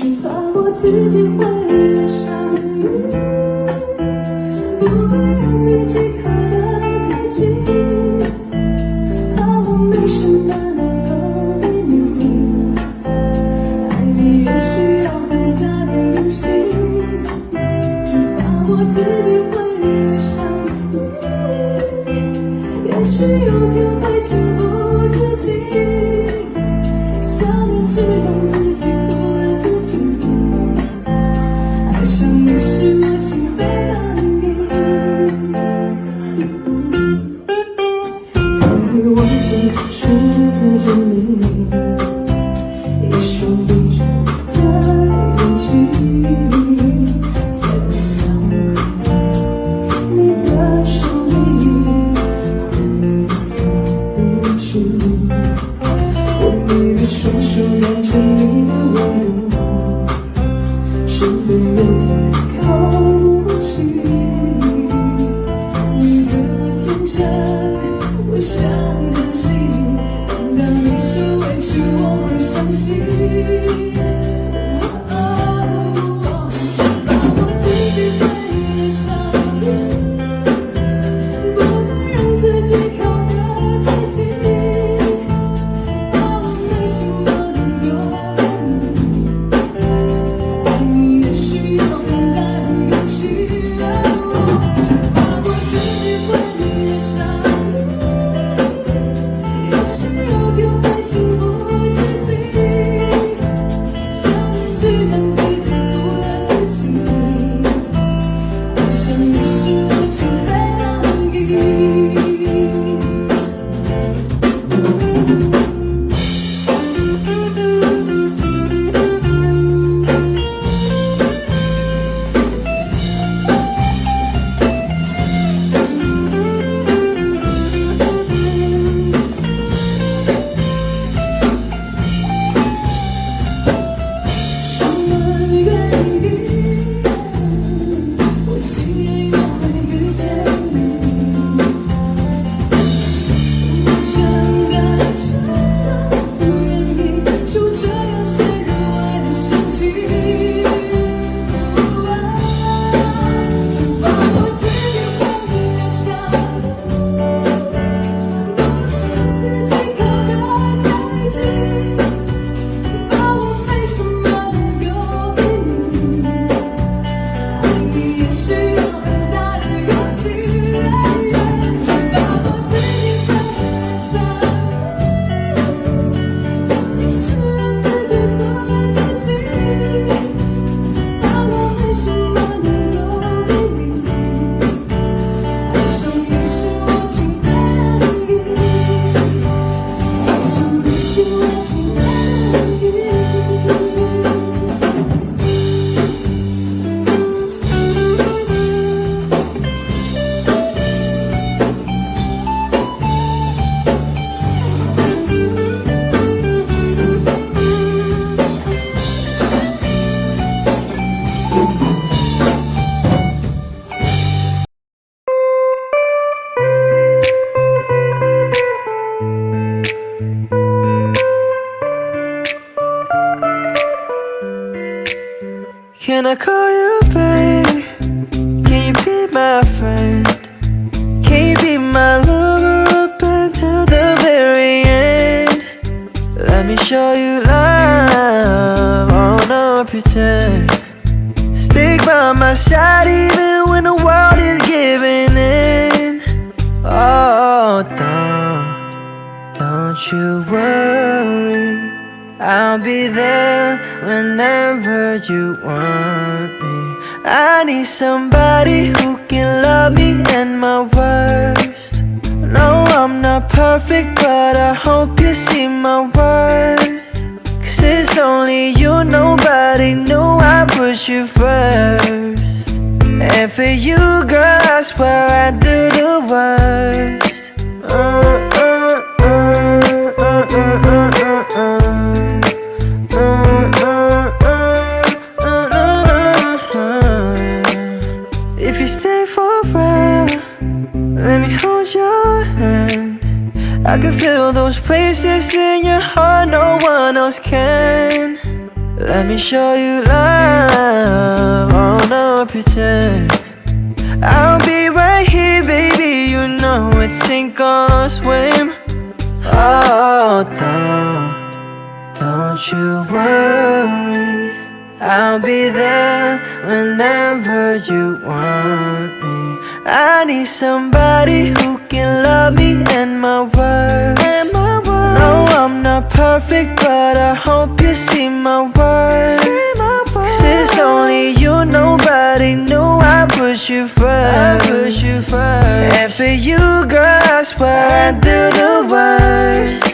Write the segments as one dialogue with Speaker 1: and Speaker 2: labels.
Speaker 1: 只怕我自己会爱上你，不敢让自己靠得太近，怕我没什么能够给你，爱你也需要很大的勇气，只怕我自己会爱上你，也许有天会情不自禁，想念只让自己苦了自己，爱上你是我情非得已，让你忘记初次见面，一双逼人的眼睛，在我脑海你的手里挥洒不去，我每个双手拿着你的温柔，身边有太多无情，你的天真我想珍惜，等到你受委屈我会伤心，只怕我自己会爱上你，不敢让自己靠得太近，怕我没什么能够给你，爱你也需要很大的勇气，只怕我自己会爱上你，也许有天会情不自禁，想念只让自己苦了自己，爱上你是我情非得已。什么原因，我竟然又会遇见你，我真的不愿意就这样陷入爱的陷阱，只怕我自己会爱上你，不能让自己靠得太近，怕我没什么能够给你，爱你也需要很大的勇气，只怕我自己会爱上你，只让自己苦了自己，怕我没什么能够给你，爱上你是我情非得已，爱上你是我情非得已。
Speaker 2: Can I call you babe? Can you be my friend? Can you be my lover up until the very end? Let me show you love, I don't wanna pretend. Stick by my side even when the world is giving in. Oh, don't you worry, I'll be there whenever you want me. I need somebody who can love me and my worst. No, I'm not perfect, but I hope you see my worth. 'Cause it's only you, nobody knew I put you first. And for you, girl, I swear I do the worst. If you stay forever, let me hold your hand. I can feel those places in your heart no one else can. Let me show you love, oh no pretend. I'll be right here, baby, you know it's sink or swim. Oh, don't you worry, I'll be there whenever you want me. I need somebody who can love me and my word. No, I'm not perfect, but I hope you see my worth. Since only you, nobody knew I put you first. And for you, girl, I swear I do the worst.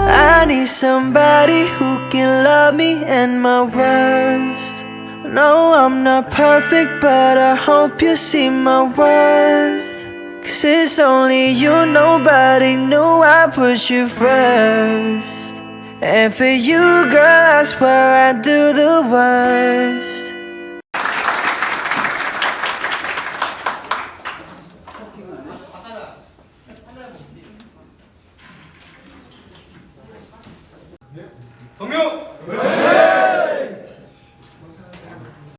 Speaker 2: I need somebody who can love me and my worst. No, I'm not perfect, but I hope you see my worth. 'Cause it's only you, nobody knew I put you first. And for you, girl, I swear I do the worst.